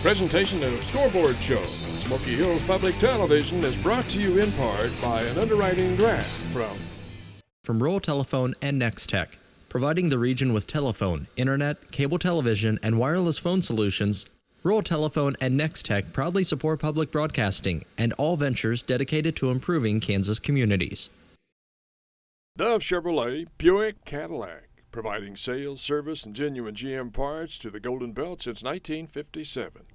Presentation of Scoreboard Show on Smoky Hills Public Television is brought to you in part by an underwriting grant from Rural Telephone and Nextech, providing the region with telephone, internet, cable television, and wireless phone solutions. Rural Telephone and Nextech proudly support public broadcasting and all ventures dedicated to improving Kansas communities. Dove Chevrolet Buick Cadillac, providing sales, service, and genuine GM parts to the Golden Belt since 1957.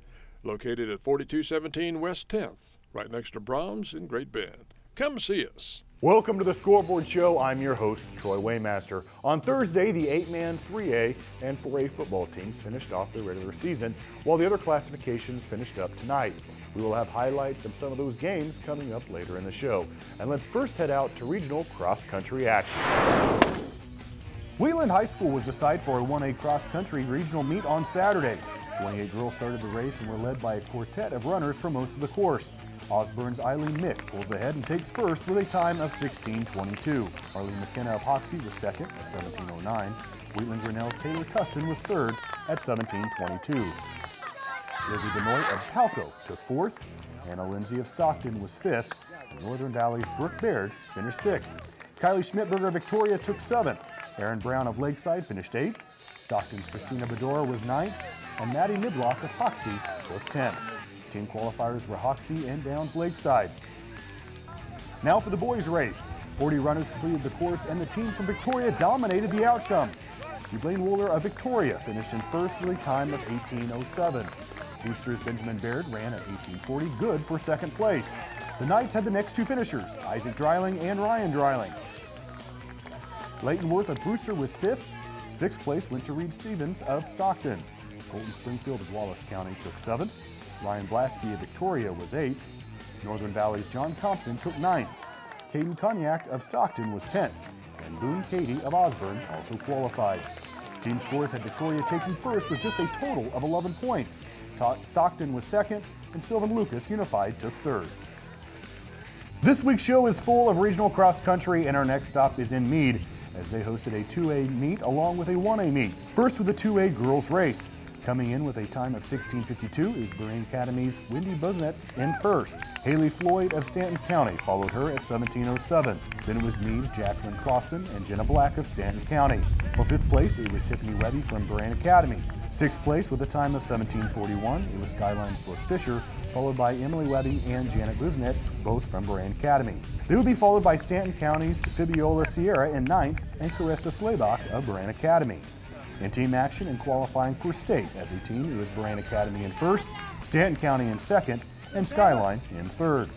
Located at 4217 West 10th, right next to Brahms in Great Bend. Come see us. Welcome to the Scoreboard Show. I'm your host, Troy Waymaster. On Thursday, the 8-man 3A and 4A football teams finished off their regular season, while the other classifications finished up tonight. We will have highlights of some of those games coming up later in the show. And let's first head out to regional cross-country action. Wheatland High School was the site for a 1A cross-country regional meet on Saturday. 28 girls started the race and were led by a quartet of runners for most of the course. Osborne's Eileen Mick pulls ahead and takes first with a time of 16:22. Arlene McKenna of Hoxie was second at 17:09. Wheatland Grinnell's Taylor Tustin was third at 17:22. Lizzie Benoit of Palco took fourth. Anna Lindsay of Stockton was fifth. And Northern Valley's Brooke Baird finished sixth. Kylie Schmidberger of Victoria took seventh. Aaron Brown of Lakeside finished eighth. Stockton's Christina Bedora was ninth. And Maddie Niblock of Hoxie took 10th. Team qualifiers were Hoxie and Downs Lakeside. Now for the boys' race. 40 runners completed the course, and the team from Victoria dominated the outcome. Blaine Wooler of Victoria finished in first with a time of 18:07. Booster's Benjamin Baird ran at 18:40, good for second place. The Knights had the next two finishers, Isaac Dreiling and Ryan Dreiling. Leighton Worth of Brewster was fifth. Sixth place went to Reed Stevens of Stockton. Colton Springfield of Wallace County took seventh. Ryan Blasky of Victoria was eighth. Northern Valley's John Compton took ninth. Caden Cognac of Stockton was 10th. And Boone Cady of Osborne also qualified. Team scores had Victoria taking first with just a total of 11 points. Stockton was second, and Sylvan Lucas Unified took third. This week's show is full of regional cross country, and our next stop is in Meade, as they hosted a 2A meet along with a 1A meet. First with the 2A girls race. Coming in with a time of 16:52 is Berrien Academy's Wendy Buznetz in first. Haley Floyd of Stanton County followed her at 17:07. Then it was Meade's Jacqueline Crossan and Jenna Black of Stanton County. For fifth place, it was Tiffany Webby from Berrien Academy. Sixth place with a time of 17:41, it was Skyline's Brooke Fisher, followed by Emily Webby and Janet Buznetz, both from Berrien Academy. They would be followed by Stanton County's Fibiola Sierra in ninth and Caressa Slaybach of Berrien Academy. In team action and qualifying for state as a team, it was Berrien Academy in first, Stanton County in second, and Skyline in third.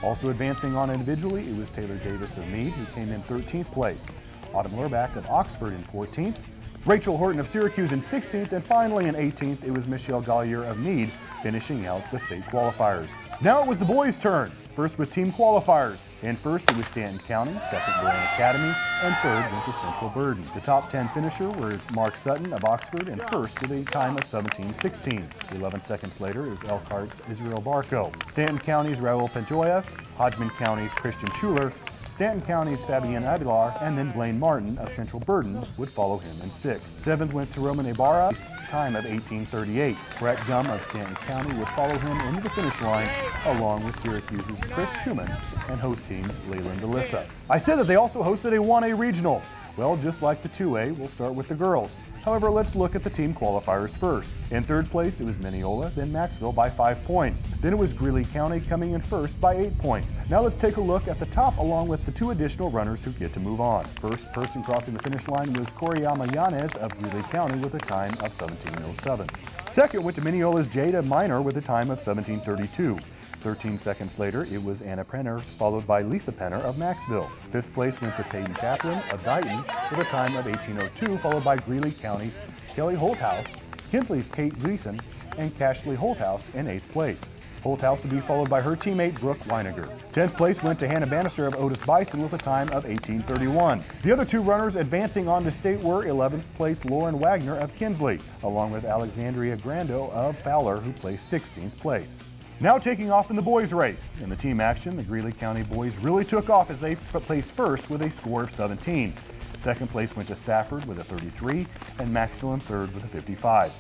Also advancing on individually, it was Taylor Davis of Meade, who came in 13th place. Autumn Lurbach of Oxford in 14th, Rachel Horton of Syracuse in 16th, and finally in 18th, it was Michelle Gallier of Meade, finishing out the state qualifiers. Now it was the boys' turn. First with team qualifiers. In first, it was Stanton County, second Berrien Academy, and third went to Central Burden. The top 10 finisher were Mark Sutton of Oxford, and first with a time of 17:16. 11 seconds later is Elkhart's Israel Barco. Stanton County's Raul Penjoya, Hodgman County's Christian Schuler, Stanton County's Fabian Avilar, and then Blaine Martin of Central Burden would follow him in sixth. Seventh went to Roman Ibarra, time of 18:38. Brett Gum of Stanton County would follow him into the finish line, along with Syracuse's Chris Schumann and host team's Leyland Alyssa. I said that they also hosted a 1A regional. Well, just like the 2A, we'll start with the girls. However, let's look at the team qualifiers first. In third place, it was Mineola, then Maxville by 5 points. Then it was Greeley County coming in first by 8 points. Now let's take a look at the top along with the two additional runners who get to move on. First person crossing the finish line was Koriyama Yanez of Greeley County with a time of 17:07. Second went to Mineola's Jada Minor with a time of 17:32. 13 seconds later, it was Anna Penner, followed by Lisa Penner of Maxville. Fifth place went to Peyton Kaplan of Dighton with a time of 18:02, followed by Greeley County, Kelly Holthouse, Kintley's Kate Gleason, and Cashley Holthouse in 8th place. Holthouse would be followed by her teammate Brooke Leiniger. 10th place went to Hannah Bannister of Otis Bison with a time of 18:31. The other two runners advancing on to state were 11th place Lauren Wagner of Kinsley, along with Alexandria Grando of Fowler, who placed 16th place. Now taking off in the boys' race. In the team action, the Greeley County boys really took off as they placed first with a score of 17. Second place went to Stafford with a 33, and Maxville in third with a 55.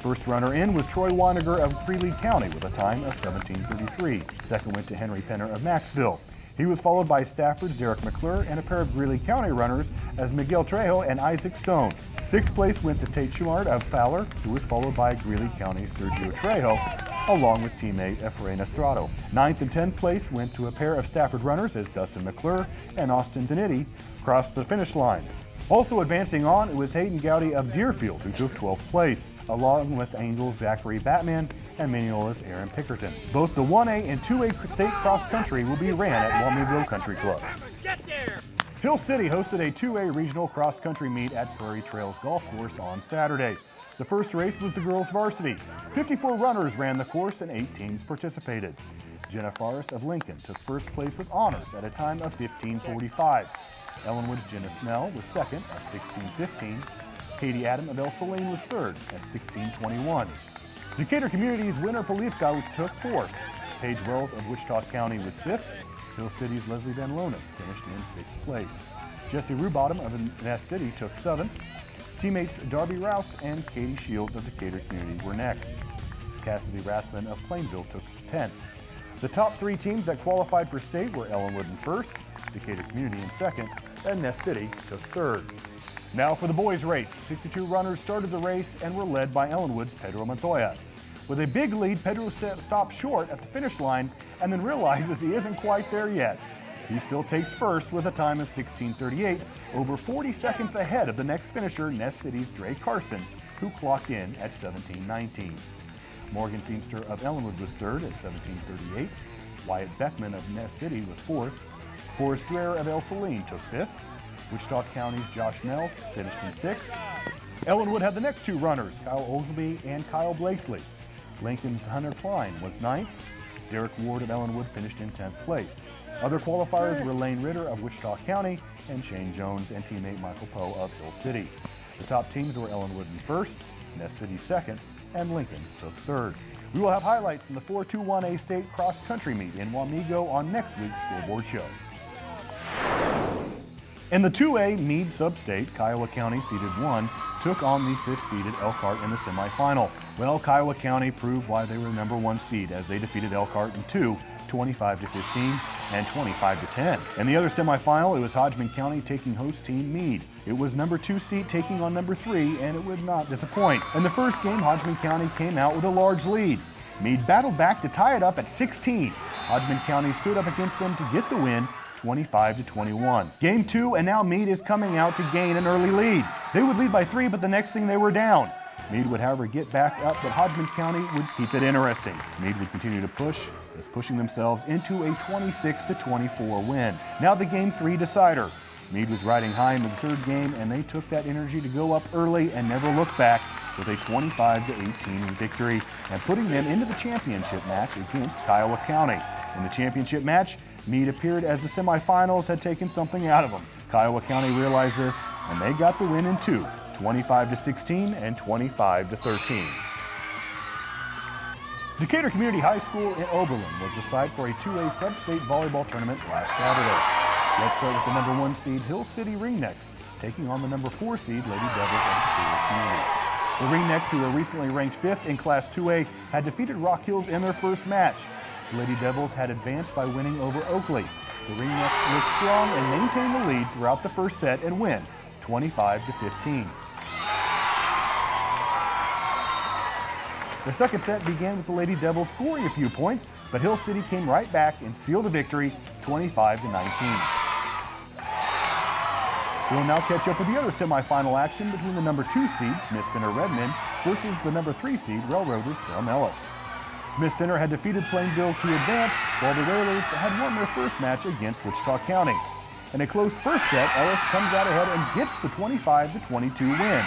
First runner in was Troy Waniger of Greeley County with a time of 17:33. Second went to Henry Penner of Maxville. He was followed by Stafford's Derek McClure and a pair of Greeley County runners as Miguel Trejo and Isaac Stone. Sixth place went to Tate Schumard of Fowler, who was followed by Greeley County's Sergio Trejo, along with teammate Efrain Estrado. Ninth and 10th place went to a pair of Stafford runners as Dustin McClure and Austin Danitti crossed the finish line. Also advancing on, it was Hayden Gowdy of Deerfield who took 12th place, along with Angels Zachary Batman and Mineola's Aaron Pickerton. Both the 1A and 2A state cross country will be ran at Wamego Country Club. Get there! Hill City hosted a 2A regional cross country meet at Prairie Trails Golf Course on Saturday. The first race was the girls varsity. 54 runners ran the course and 8 teams participated. Jenna Forrest of Lincoln took first place with honors at a time of 15:45. Ellenwood's Jenna Snell was second at 16:15. Katie Adam of El Saline was third at 16:21. Decatur Community's Winter Polivka took fourth. Paige Wells of Wichita County was fifth. Hill City's Leslie Van Lonen finished in sixth place. Jesse Rubottom of Ness City took seventh. Teammates Darby Rouse and Katie Shields of Decatur Community were next. Cassidy Rathman of Plainville took 10th. The top 3 teams that qualified for state were Ellenwood in first, Decatur Community in second, and Ness City took third. Now for the boys' race. 62 runners started the race and were led by Ellenwood's Pedro Montoya. With a big lead, Pedro stopped short at the finish line and then realizes he isn't quite there yet. He still takes first with a time of 16:38, over 40 seconds ahead of the next finisher, Ness City's Dre Carson, who clocked in at 17:19. Morgan Feemster of Ellenwood was third at 17:38. Wyatt Beckman of Ness City was fourth. Forrest Dreher of El Saline took fifth. Wichita County's Josh Nell finished in sixth. Ellenwood had the next 2 runners, Kyle Oglesby and Kyle Blakesley. Lincoln's Hunter Klein was ninth. Derek Ward of Ellenwood finished in 10th place. Other qualifiers were Lane Ritter of Wichita County and Shane Jones and teammate Michael Poe of Hill City. The top teams were Ellenwood in first, Ness City second, and Lincoln took third. We will have highlights from the 4-2-1A state cross country meet in Wamego on next week's Scoreboard show. In the 2A Meade Sub-State, Kiowa County, seeded 1, took on the 5th-seeded Elkhart in the semifinal. Well, Kiowa County proved why they were the number 1 seed as they defeated Elkhart in 2, 25-15 and 25-10. In the other semifinal, it was Hodgman County taking host team Meade. It was number 2 seed taking on number 3, and it would not disappoint. In the first game, Hodgman County came out with a large lead. Meade battled back to tie it up at 16. Hodgman County stood up against them to get the win, 25-21. Game 2, and now Meade is coming out to gain an early lead. They would lead by 3, but the next thing they were down. Meade would, however, get back up, but Hodgman County would keep it interesting. Meade would continue to push, pushing themselves into a 26-24 win. Now the Game 3 decider. Meade was riding high in the third game, and they took that energy to go up early and never look back with a 25-18 victory and putting them into the championship match against Kiowa County. In the championship match, Meade appeared as the semifinals had taken something out of them. Kiowa County realized this, and they got the win in 2, 25-16 and 25-13. Decatur Community High School in Oberlin was the site for a 2A sub-state volleyball tournament last Saturday. Let's start with the number 1 seed Hill City Ringnecks, taking on the number 4 seed Lady Devils of Decatur Community. The Ringnecks, who were recently ranked 5th in Class 2A, had defeated Rock Hills in their first match. The Lady Devils had advanced by winning over Oakley. The Ringnecks looked strong and maintained the lead throughout the first set and win, 25-15. The second set began with the Lady Devils scoring a few points, but Hill City came right back and sealed the victory, 25-19. We'll now catch up with the other semifinal action between the number 2 seed, Smith Center Redmen, versus the number 3 seed, Railroaders from Ellis. Smith Center had defeated Plainville to advance, while the Railroaders had won their first match against Wichita County. In a close first set, Ellis comes out ahead and gets the 25-22 win.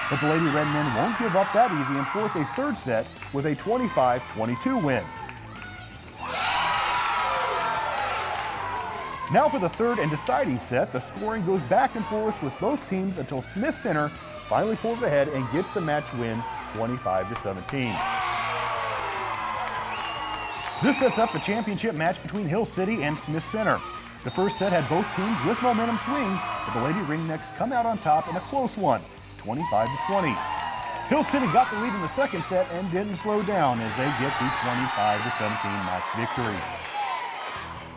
But the Lady Redmen won't give up that easy and force a third set with a 25-22 win. Now for the third and deciding set, the scoring goes back and forth with both teams until Smith Center finally pulls ahead and gets the match win, 25-17. This sets up the championship match between Hill City and Smith Center. The first set had both teams with momentum swings, but the Lady Ringnecks come out on top in a close one, 25-20. Hill City got the lead in the second set and didn't slow down as they get the 25-17 match victory.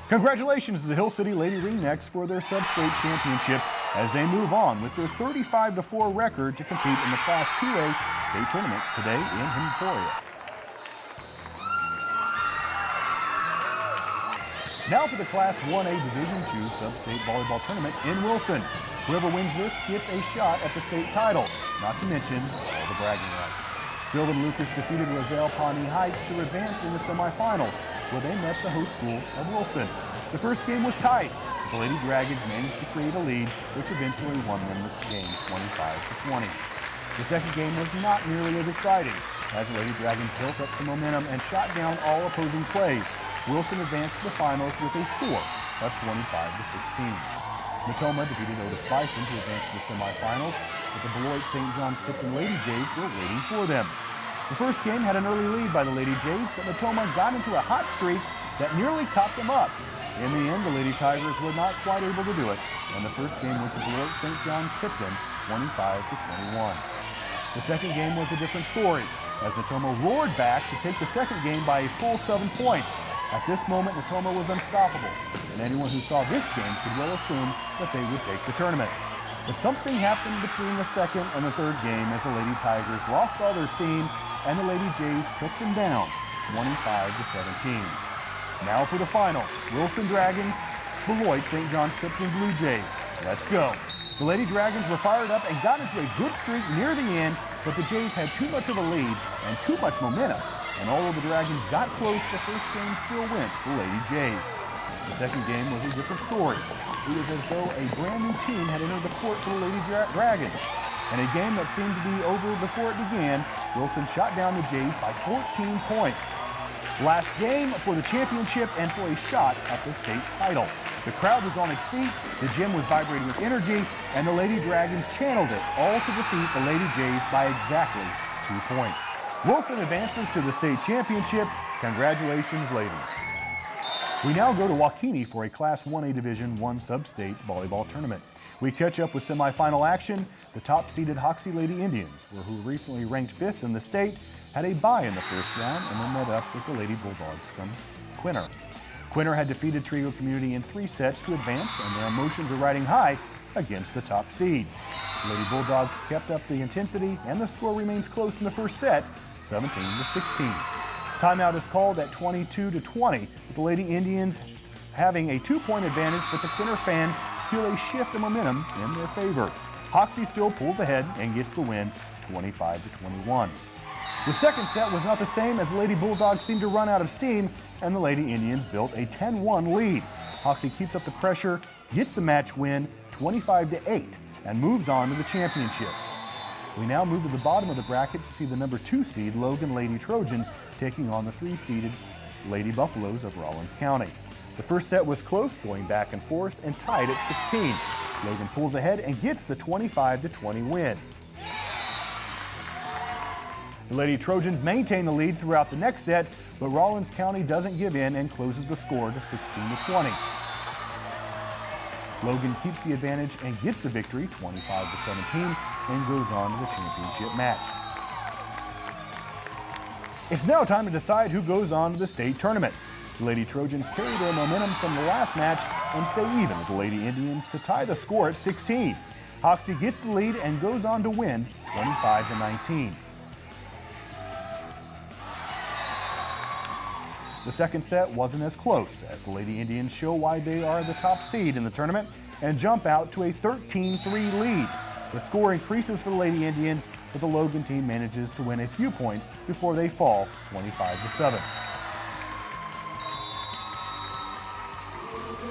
Congratulations to the Hill City Lady Ringnecks for their sub-state championship as they move on with their 35-4 record to compete in the Class 2A state tournament today in Emporia. Now for the Class 1A Division II sub-state volleyball tournament in Wilson. Whoever wins this gets a shot at the state title, not to mention all the bragging rights. Sylvan Lucas defeated Roselle Pawnee Heights to advance in the semifinals, where they met the host school of Wilson. The first game was tight. The Lady Dragons managed to create a lead, which eventually won them the game 25-20. The second game was not nearly as exciting, as the Lady Dragons built up some momentum and shot down all opposing plays. Wilson advanced to the finals with a score of 25-16. Matoma defeated Otis Bison to advance to the semifinals, but the Beloit St. John's Tipton Lady Jays were waiting for them. The first game had an early lead by the Lady Jays, but Matoma got into a hot streak that nearly caught them up. In the end, the Lady Tigers were not quite able to do it, and the first game went to Beloit St. John's Tipton 25-21. The second game was a different story, as Matoma roared back to take the second game by a full 7 points. At this moment, Matoma was unstoppable, and anyone who saw this game could well assume that they would take the tournament. But something happened between the second and the third game as the Lady Tigers lost all their steam and the Lady Jays took them down 25-17. Now for the final, Wilson Dragons, Beloit St. John's Tipton Blue Jays. Let's go. The Lady Dragons were fired up and got into a good streak near the end, but the Jays had too much of a lead and too much momentum. And although the Dragons got close, the first game still went to the Lady Jays. The second game was a different story. It was as though a brand new team had entered the court for the Lady Dragons. In a game that seemed to be over before it began, Wilson shot down the Jays by 14 points. Last game for the championship and for a shot at the state title. The crowd was on its feet, the gym was vibrating with energy, and the Lady Dragons channeled it all to defeat the Lady Jays by exactly 2 points. Wilson advances to the state championship. Congratulations, ladies. We now go to Waukene for a Class 1A Division I sub-state volleyball tournament. We catch up with semifinal action. The top-seeded Hoxie Lady Indians, who recently ranked 5th in the state, had a bye in the first round and then met up with the Lady Bulldogs from Quinner. Quinner had defeated Trio Community in 3 sets to advance, and their emotions are riding high against the top seed. The Lady Bulldogs kept up the intensity, and the score remains close in the first set, 17-16. Timeout is called at 22-20, with the Lady Indians having a 2-point advantage, but the Quinner fans feel a shift of momentum in their favor. Hoxie still pulls ahead and gets the win, 25-21. The second set was not the same as the Lady Bulldogs seemed to run out of steam, and the Lady Indians built a 10-1 lead. Hoxie keeps up the pressure, gets the match win, 25-8, and moves on to the championship. We now move to the bottom of the bracket to see the number 2 seed Logan Lady Trojans taking on the 3-seeded Lady Buffaloes of Rawlins County. The first set was close, going back and forth, and tied at 16. Logan pulls ahead and gets the 25-20 win. The Lady Trojans maintain the lead throughout the next set, but Rawlins County doesn't give in and closes the score to 16-20. Logan keeps the advantage and gets the victory, 25-17, and goes on to the championship match. It's now time to decide who goes on to the state tournament. The Lady Trojans carry their momentum from the last match and stay even with the Lady Indians to tie the score at 16. Hoxie gets the lead and goes on to win 25-19. The second set wasn't as close, as the Lady Indians show why they are the top seed in the tournament and jump out to a 13-3 lead. The score increases for the Lady Indians, but the Logan team manages to win a few points before they fall 25-7.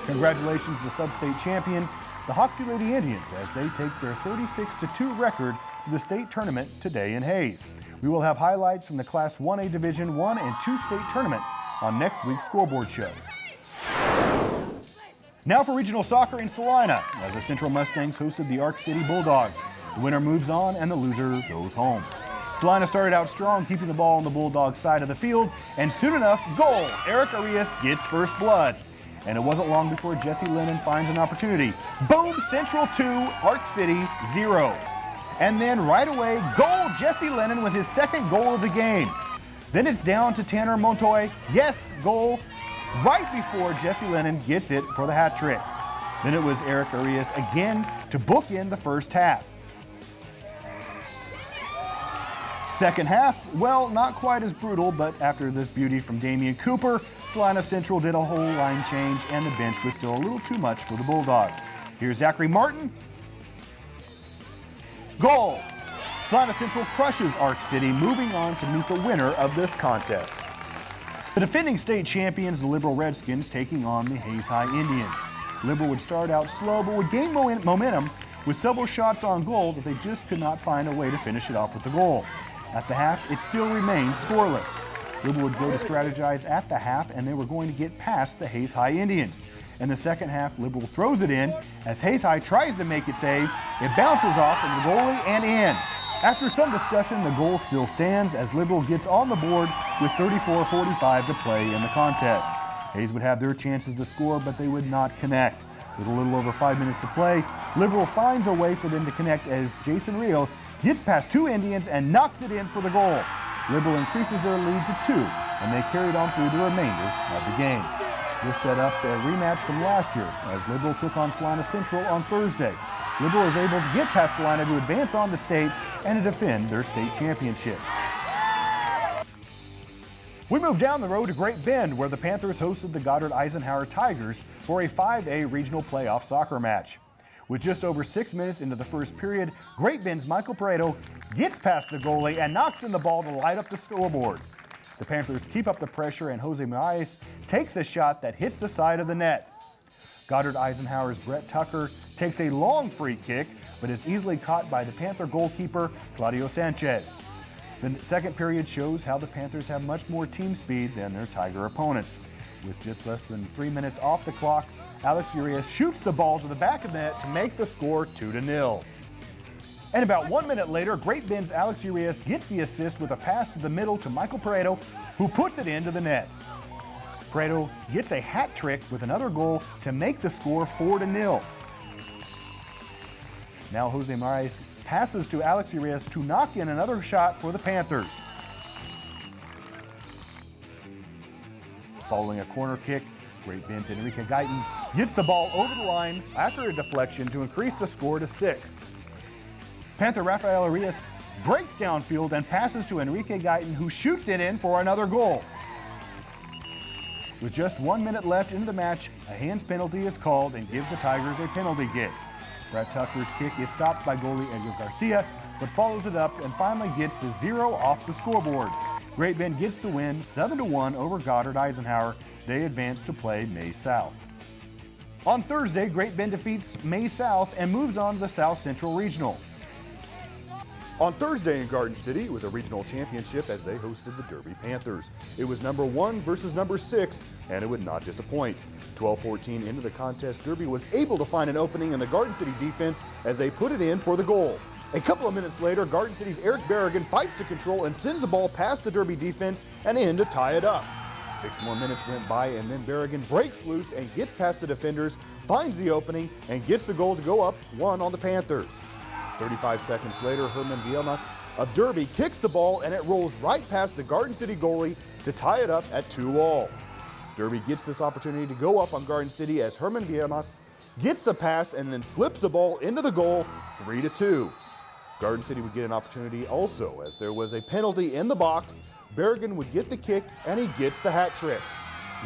Congratulations to the sub-state champions, the Hoxie Lady Indians, as they take their 36-2 record to the state tournament today in Hayes. We will have highlights from the Class 1A Division I and II state tournament on next week's Scoreboard show. Now for regional soccer in Salina, as the Central Mustangs hosted the Ark City Bulldogs. The winner moves on and the loser goes home. Salina started out strong, keeping the ball on the Bulldogs side of the field, and soon enough, goal! Eric Arias gets first blood. And it wasn't long before Jesse Lennon finds an opportunity. Boom! Central 2, Ark City 0. And then right away, goal, Jesse Lennon with his second goal of the game. Then it's down to Tanner Montoy. Yes, goal, right before Jesse Lennon gets it for the hat trick. Then it was Eric Arias again to bookend the first half. Second half, well, not quite as brutal, but after this beauty from Damian Cooper, Salina Central did a whole line change and the bench was still a little too much for the Bulldogs. Here's Zachary Martin. Goal! Salina Central crushes Arc City, moving on to meet the winner of this contest. The defending state champions, the Liberal Redskins, taking on the Hayes High Indians. Liberal would start out slow, but would gain momentum with several shots on goal that they just could not find a way to finish it off with the goal. At the half, it still remained scoreless. Liberal would go to strategize at the half, and they were going to get past the Hayes High Indians. In the second half, Liberal throws it in. As Hayes High tries to make it save, it bounces off of the goalie and in. After some discussion, the goal still stands as Liberal gets on the board with 34:45 to play in the contest. Hayes would have their chances to score, but they would not connect. With a little over 5 minutes to play, Liberal finds a way for them to connect as Jason Rios gets past two Indians and knocks it in for the goal. Liberal increases their lead to 2, and they carried on through the remainder of the game. This set up a rematch from last year as Liberal took on Salina Central on Thursday. Liberal is able to get past Salina to advance on to state and to defend their state championship. We move down the road to Great Bend, where the Panthers hosted the Goddard Eisenhower Tigers for a 5A regional playoff soccer match. With just over 6 minutes into the first period, Great Bend's Michael Pareto gets past the goalie and knocks in the ball to light up the scoreboard. The Panthers keep up the pressure and Jose Marais takes a shot that hits the side of the net. Goddard Eisenhower's Brett Tucker takes a long free kick, but is easily caught by the Panther goalkeeper Claudio Sanchez. The second period shows how the Panthers have much more team speed than their Tiger opponents. With just less than 3 minutes off the clock, Alex Urias shoots the ball to the back of the net to make the score 2-0. And about 1 minute later, Great Bend's Alex Urias gets the assist with a pass to the middle to Michael Pareto, who puts it into the net. Pareto gets a hat trick with another goal to make the score 4-0. Now Jose Marais passes to Alex Urias to knock in another shot for the Panthers. Following a corner kick, Great Bend's Enrique Guyton gets the ball over the line after a deflection to increase the score to 6. Panther Rafael Arias breaks downfield and passes to Enrique Guyton, who shoots it in for another goal. With just 1 minute left in the match, a hands penalty is called and gives the Tigers a penalty kick. Brett Tucker's kick is stopped by goalie Edgar Garcia, but follows it up and finally gets the 0 off the scoreboard. Great Bend gets the win 7-1 over Goddard Eisenhower. They advance to play May South. On Thursday, Great Bend defeats May South and moves on to the South Central Regional. On Thursday in Garden City, it was a regional championship as they hosted the Derby Panthers. It was number 1 versus number 6, and it would not disappoint. 12-14 into the contest, Derby was able to find an opening in the Garden City defense as they put it in for the goal. A couple of minutes later, Garden City's Eric Berrigan fights to control and sends the ball past the Derby defense and in to tie it up. 6 more minutes went by, and then Berrigan breaks loose and gets past the defenders, finds the opening, and gets the goal to go up 1 on the Panthers. 35 seconds later, Herman Villemas of Derby kicks the ball, and it rolls right past the Garden City goalie to tie it up at 2-2. Derby gets this opportunity to go up on Garden City as Herman Villemas gets the pass and then slips the ball into the goal, 3-2. Garden City would get an opportunity also as there was a penalty in the box. Berrigan would get the kick, and he gets the hat trick.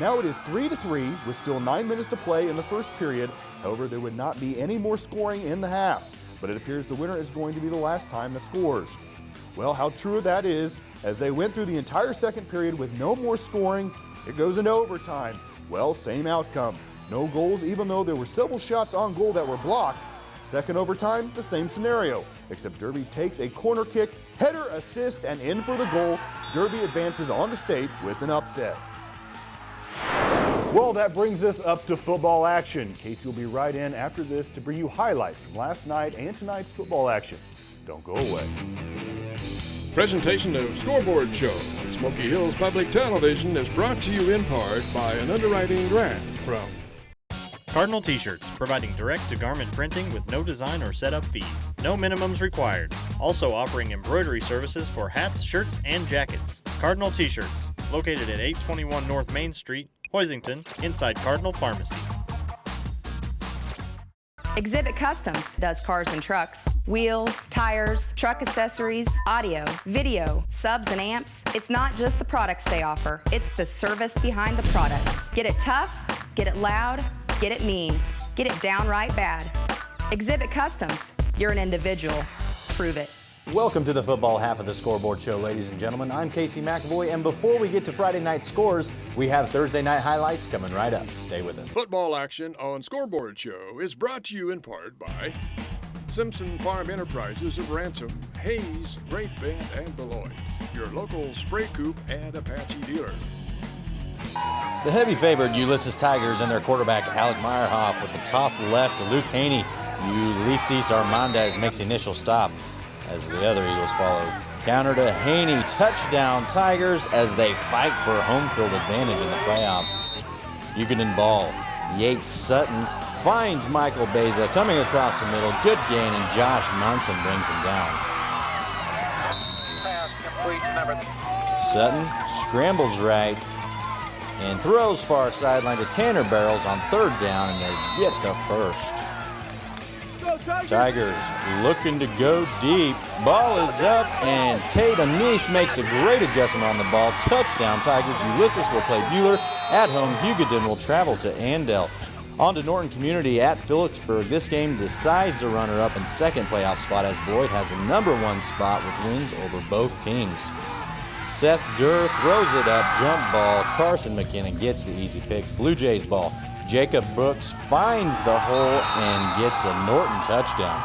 Now it is 3-3 with still 9 minutes to play in the first period. However, there would not be any more scoring in the half, but it appears the winner is going to be the last time that scores. Well, how true that is, as they went through the entire second period with no more scoring, it goes into overtime. Well, same outcome. No goals, even though there were several shots on goal that were blocked. Second overtime, the same scenario, except Derby takes a corner kick, header, assist, and in for the goal. Derby advances on to state with an upset. Well, that brings us up to football action. Casey will be right in after this to bring you highlights from last night and tonight's football action. Don't go away. Presentation of Scoreboard Show on Smoky Hills Public Television is brought to you in part by an underwriting grant from Cardinal T-shirts, providing direct-to-garment printing with no design or setup fees. No minimums required. Also offering embroidery services for hats, shirts, and jackets. Cardinal T-shirts, located at 821 North Main Street, Hoisington, inside Cardinal Pharmacy. Exhibit Customs does cars and trucks, wheels, tires, truck accessories, audio, video, subs and amps. It's not just the products they offer, it's the service behind the products. Get it tough, get it loud, get it mean, get it downright bad. Exhibit Customs, you're an individual, prove it. Welcome to the football half of the Scoreboard Show, ladies and gentlemen. I'm Casey McAvoy, and before we get to Friday night scores, we have Thursday night highlights coming right up. Stay with us. Football action on Scoreboard Show is brought to you in part by Simpson Farm Enterprises of Ransom, Hayes, Great Bend, and Beloit, your local spray coupe and Apache dealer. The heavy favored Ulysses Tigers and their quarterback Alec Meyerhoff with the toss left to Luke Haney. Ulysses Armandez makes the initial stop as the other Eagles follow. Counter to Haney, touchdown Tigers as they fight for home field advantage in the playoffs. Ugaden ball, Yates Sutton finds Michael Beza coming across the middle, good gain, and Josh Munson brings him down. Sutton scrambles right and throws far sideline to Tanner Barrels on third down, and they get the first. Tigers looking to go deep. Ball is up, and Tatum Neese makes a great adjustment on the ball. Touchdown Tigers. Ulysses will play Bueller. At home, Hugoton will travel to Andell. On to Norton Community at Phillipsburg. This game decides the runner-up and second playoff spot as Beloit has a #1 spot with wins over both teams. Seth Durr throws it up, jump ball. Carson McKinnon gets the easy pick. Blue Jays ball. Jacob Brooks finds the hole and gets a Norton touchdown.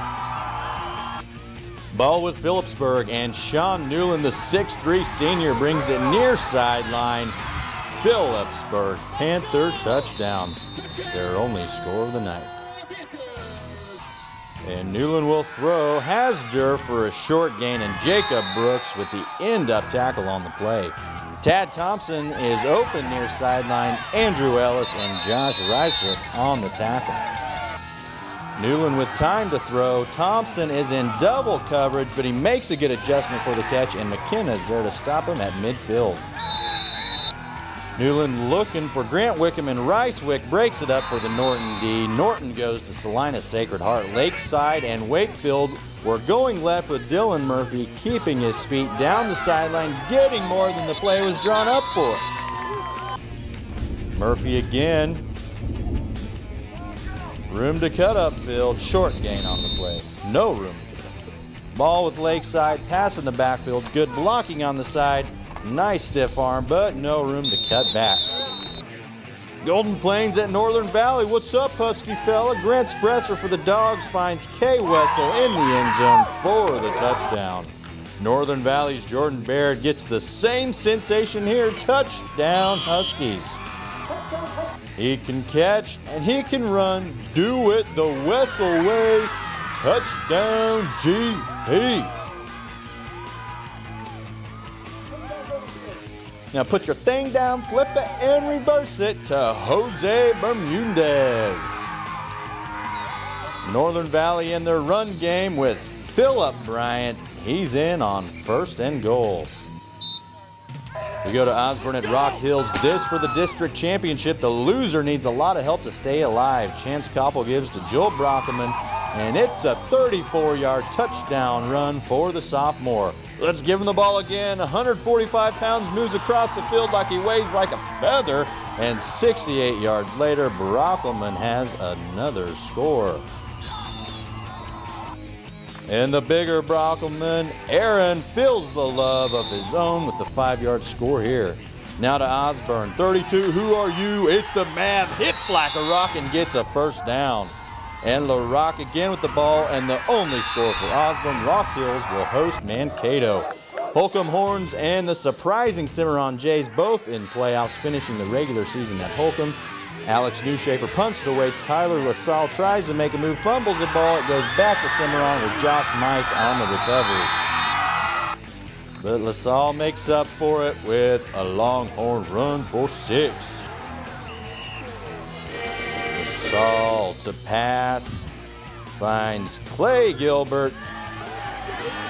Ball with Phillipsburg, and Sean Newland, the 6'3 senior, brings it near sideline. Phillipsburg Panther touchdown, their only score of the night. And Newland will throw, has Durr for a short gain, and Jacob Brooks with the end-up tackle on the play. Tad Thompson is open near sideline. Andrew Ellis and Josh Reiser on the tackle. Newland with time to throw. Thompson is in double coverage, but he makes a good adjustment for the catch, and McKenna is there to stop him at midfield. Newland looking for Grant Wickham, and Ricewick breaks it up for the Norton D. Norton goes to Salina Sacred Heart. Lakeside and Wakefield were going left with Dylan Murphy keeping his feet down the sideline, getting more than the play was drawn up for. Murphy again. Room to cut upfield, short gain on the play. No room to cut upfield. Ball with Lakeside, pass in the backfield, good blocking on the side. Nice stiff arm, but no room to cut back. Golden Plains at Northern Valley. What's up, Husky fella? Grant Spresser for the Dogs finds Kay Wessel in the end zone for the touchdown. Northern Valley's Jordan Baird gets the same sensation here. Touchdown, Huskies. He can catch and he can run. Do it the Wessel way. Touchdown, GP. Now put your thing down, flip it, and reverse it to Jose Bermudez. Northern Valley in their run game with Phillip Bryant. He's in on 1st and goal. We go to Osborne at Rock Hills. This for the district championship. The loser needs a lot of help to stay alive. Chance Koppel gives to Joel Brockelman, and it's a 34-yard touchdown run for the sophomore. Let's give him the ball again. 145 pounds, moves across the field like he weighs like a feather, and 68 yards later, Brockelman has another score. And the bigger Brockelman, Aaron, fills the love of his own with the 5-yard score here. Now to Osborne, 32, who are you? It's the Mav, hits like a rock and gets a first down. And LaRock again with the ball, and the only score for Osborne. Rock Hills will host Mankato. Holcomb Horns and the surprising Cimarron Jays both in playoffs, finishing the regular season at Holcomb. Alex Newshafer punts it away. Tyler LaSalle tries to make a move, fumbles the ball. It goes back to Cimarron with Josh Mice on the recovery. But LaSalle makes up for it with a Longhorn run for 6. LaSalle to pass, finds Clay Gilbert,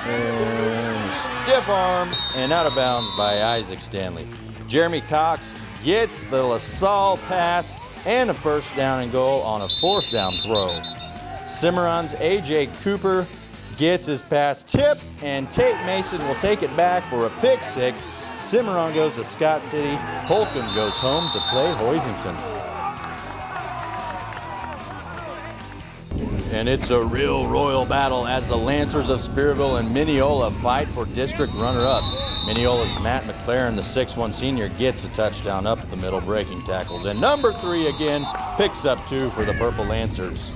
And stiff arm and out of bounds by Isaac Stanley. Jeremy Cox gets the LaSalle pass and a first down and goal on a fourth down throw. Cimarron's A.J. Cooper gets his pass tipped, and Tate Mason will take it back for a pick six. Cimarron goes to Scott City. Holcomb goes home to play Hoisington. And it's a real royal battle as the Lancers of Spearville and Mineola fight for district runner-up. Mineola's Matt McLaren, the 6'1 senior, gets a touchdown up the middle, breaking tackles. And number 3 again picks up 2 for the Purple Lancers.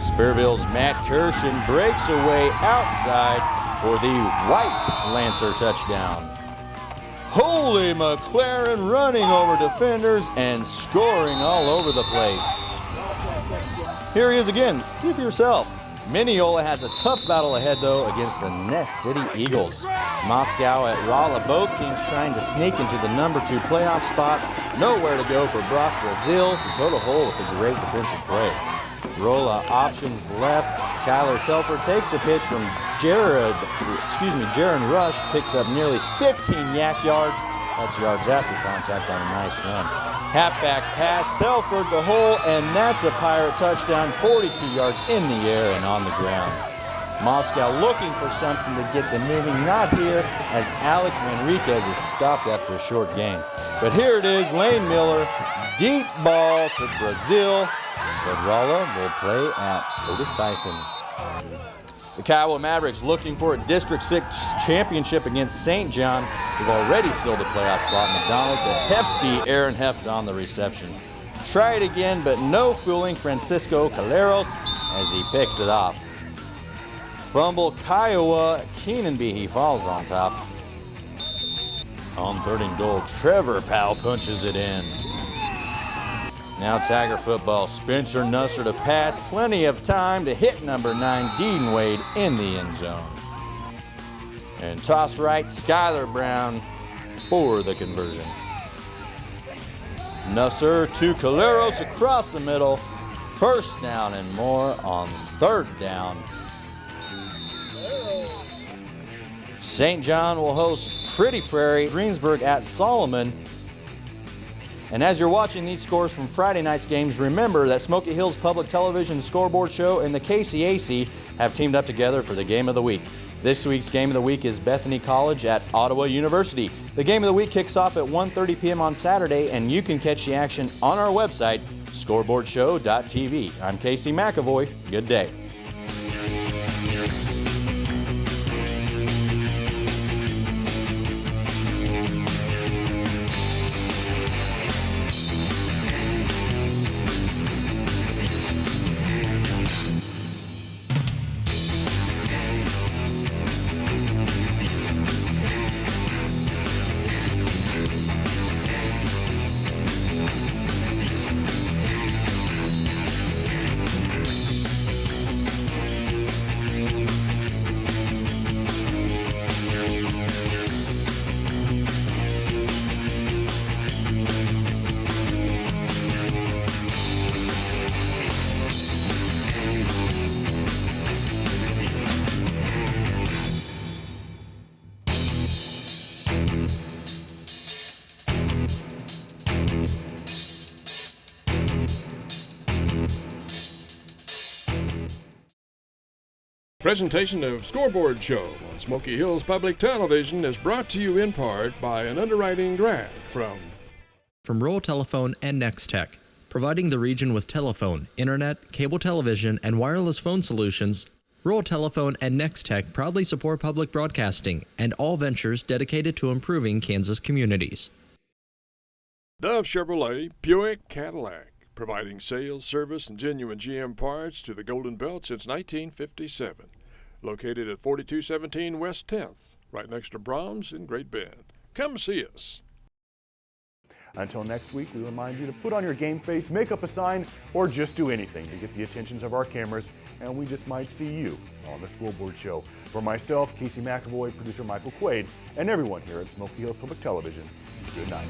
Spearville's Matt Kirshen breaks away outside for the White Lancer touchdown. Holy McLaren running over defenders and scoring all over the place. Here he is again. See for yourself. Mineola has a tough battle ahead, though, against the Nest City Eagles. Moscow at Rolla, both teams trying to sneak into the number 2 playoff spot. Nowhere to go for Brock Brazil. Dakota Hole with a great defensive play. Rolla options left. Kyler Telford takes a pitch from Jaron Rush, picks up nearly 15 yak yards. That's yards after contact on a nice run. Halfback pass, Telford to Hole, and that's a Pirate touchdown, 42 yards in the air and on the ground. Moscow looking for something to get them moving, not here, as Alex Manriquez is stopped after a short gain. But here it is, Lane Miller, deep ball to Brazil, but Rolla will play at Otis Bison. The Kiowa Mavericks looking for a District 6 championship against St. John, who've already sealed a playoff spot. McDonald's a hefty Aaron Heft on the reception. Try it again, but no fooling Francisco Caleros as he picks it off. Fumble Kiowa, Keenan Behe falls on top. On 3rd and goal, Trevor Powell punches it in. Now Tiger football, Spencer Nusser to pass, plenty of time to hit number 9, Dean Wade, in the end zone. And toss right, Skylar Brown for the conversion. Nusser to Caleros across the middle, first down and more on 3rd down. St. John will host Pretty Prairie, Greensburg at Solomon. And as you're watching these scores from Friday night's games, remember that Smoky Hills Public Television Scoreboard Show and the KCAC have teamed up together for the Game of the Week. This week's Game of the Week is Bethany College at Ottawa University. The Game of the Week kicks off at 1:30 p.m. on Saturday, and you can catch the action on our website, scoreboardshow.tv. I'm Casey McAvoy. Good day. Presentation of Scoreboard Show on Smoky Hills Public Television is brought to you in part by an underwriting grant from Rural Telephone and Nextech, providing the region with telephone, internet, cable television, and wireless phone solutions. Rural Telephone and Nextech proudly support public broadcasting and all ventures dedicated to improving Kansas communities. Dove Chevrolet, Buick, Cadillac, providing sales, service, and genuine GM parts to the Golden Belt since 1957. Located at 4217 West 10th, right next to Brahms in Great Bend. Come see us. Until next week, we remind you to put on your game face, make up a sign, or just do anything to get the attentions of our cameras, and we just might see you on the Scoreboard Show. For myself, Casey McAvoy, producer Michael Quaid, and everyone here at Smoky Hills Public Television, good night.